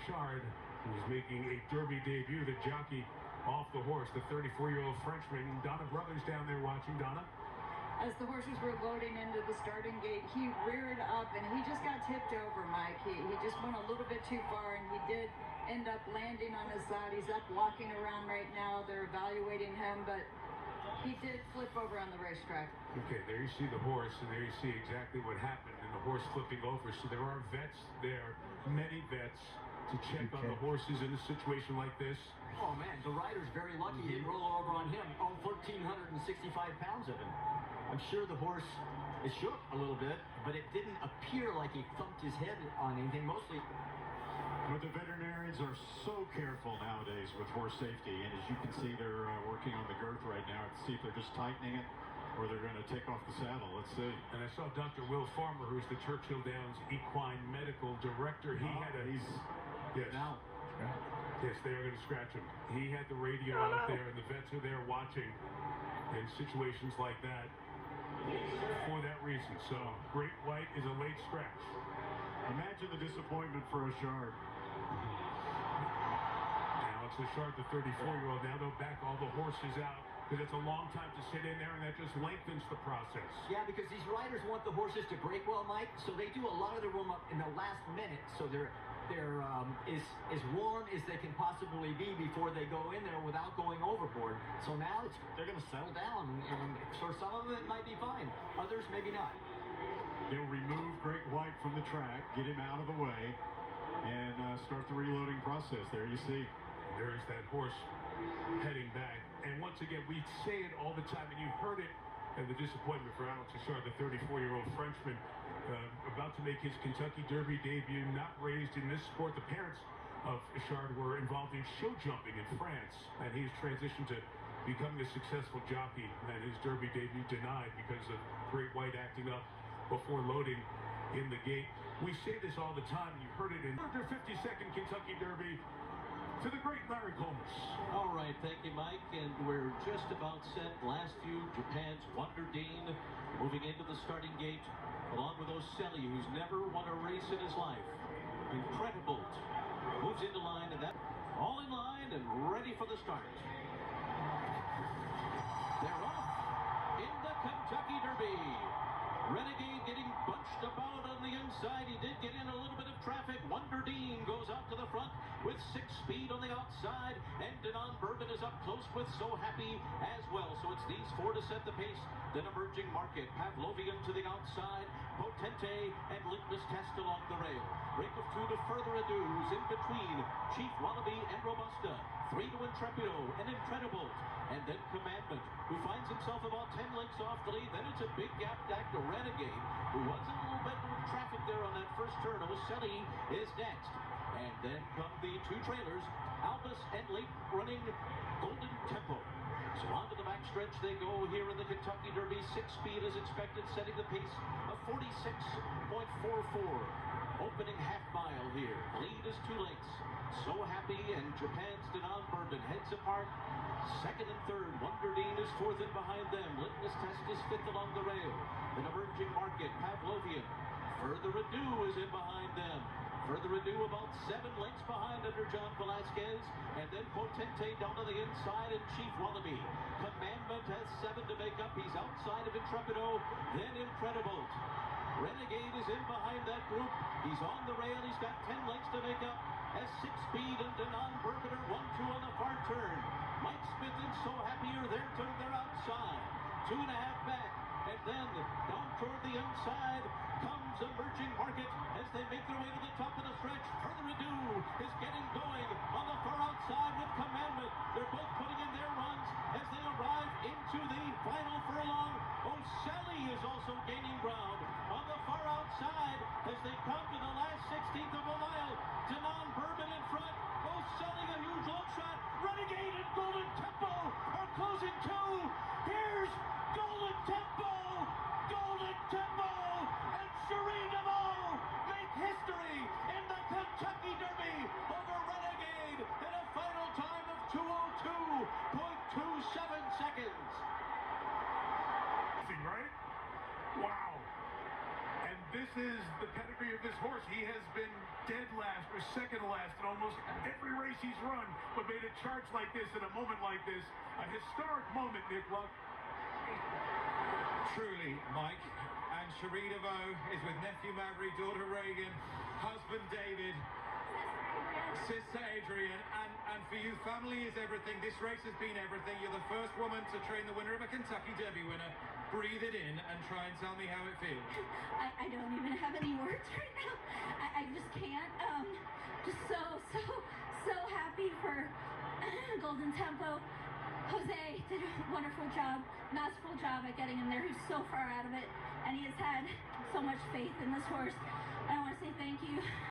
Achard, who's making a Derby debut, the jockey off the horse, the 34-year-old Frenchman. Donna Brothers down there watching. Donna? As the horses were loading into the starting gate, he reared up and he just got tipped over, Mike. He just went a little bit too far, and he did end up landing on his side. He's up walking around right now. They're evaluating him, but he did flip over on the racetrack. Okay, there you see the horse, and there you see exactly what happened, and the horse flipping over. So there are vets there, many vets, to check on the horses in a situation like this. Oh man, the rider's very lucky he didn't roll over on him. Oh, 1,465 pounds of him. I'm sure the horse is shook a little bit, but it didn't appear like he thumped his head on anything, mostly. But the veterinarians are so careful nowadays with horse safety, and as you can see, they're working on the girth right now to see if they're just tightening it or they're going to take off the saddle. Let's see. And I saw Dr. Will Farmer, who's the Churchill Downs Equine Medical Director. He had a... Yes. Now. Yes, they are going to scratch him. He had the radio out there, and the vets are there watching in situations like that for that reason. So, Great White is a late scratch. Imagine the disappointment for Achard. Alex Achard, the 34-year-old, now they'll back all the horses out because it's a long time to sit in there, and that just lengthens the process. Yeah, because these riders want the horses to break well, Mike, so they do a lot of their warm-up in the last minute, so they're as warm as they can possibly be before they go in there without going overboard. So now they're going to settle down, and for some of them it might be fine. Others, maybe not. They'll remove Great White from the track, get him out of the way, and start the reloading process. There you see. There's that horse heading back. And once again, we say it all the time, and you heard it, and the disappointment for Alex Achard, the 34-year-old Frenchman, about to make his Kentucky Derby debut, not raised in this sport. The parents of Achard were involved in show jumping in France, and he's transitioned to becoming a successful jockey, and his Derby debut denied because of Great White acting up before loading in the gate. We say this all the time. You heard it in their 52nd Kentucky Derby. To the great Larry Collins. All right, thank you, Mike. And we're just about set. Last few, Japan's Wonder Dean moving into the starting gate, along with Ocelli, who's never won a race in his life. Incredible. Moves into line, and that all in line and ready for the start. They're off in the Kentucky Derby. Renegade getting bunched about on the inside. He did get in a little bit of traffic. Wonder Dean goes out to the front with 6 speed on the outside. And Denon Bourbon is up close with So Happy as well. So it's these 4 to set the pace. Then Emerging Market, Pavlovian to the outside, Potente and Litmus Test along the rail. Break of 2 to Further Ado's in between Chief Wallaby and Robusta. 3 to Intrepido and Incredible. And then Commandment, who finds himself about 10 lengths off the lead. Then it's a big gap back to Renegade, who was in a little bit of traffic there on that first turn. Ocelli is next. And then come the 2 trailers, Albus and late running Golden Tempo. So on to the backstretch they go here in the Kentucky Derby. 6 speed is expected, setting the pace of 46.44. Opening half mile here. Lead is 2 lengths. So Happy and Japan's Denon Bourbon heads apart. Second and third. Wonder Dean is 4th and behind them. Litmus Test is 5th along the rail. Then Emerging Market, Pavlovian. Further Ado is in behind them. Further Ado about 7 lengths behind under John Velasquez. And then Potente down to the inside and Chief Wallaby. Commandment has 7 to make up. He's outside of Intrepido. Then Incredible. Renegade is in behind that group. He's on the rail. He's got 10 lengths to make up. Has 6 speed and Denon Bourbon 1-2 on the far turn. Mike Smith and So Happy are there to their outside. 2.5 back. And then down toward the inside comes Emerging Market as they make their way to the top of the stretch. Further Ado is getting going on the far outside with Commandment. They're both putting in their runs as they arrive into the final furlong. Ocelli is also gaining ground on the far outside as they come to the last 16th of a mile. Denon Bourbon in front. Ocelli a huge long shot. Renegade and Golden Tempo are closing too. Here's Golden Tempo. Golden Tempo and Cherie DeVaux make history in the Kentucky this is the pedigree of this horse. He has been dead last or second last in almost every race he's run, but made a charge like this in a moment like this. A historic moment, Nick Luck. Truly, Mike. And Cherie DeVoe is with nephew Maverick, daughter Reagan, husband David, sister Adrian, and for you, family is everything. This race has been everything. You're the first woman to train the winner of a Kentucky Derby winner. Breathe it in and try and tell me how it feels. I don't even have any words right now. I just can't. Just so happy for Golden Tempo. Jose did a wonderful job, masterful job at getting him there. He's so far out of it, and he has had so much faith in this horse. I want to say thank you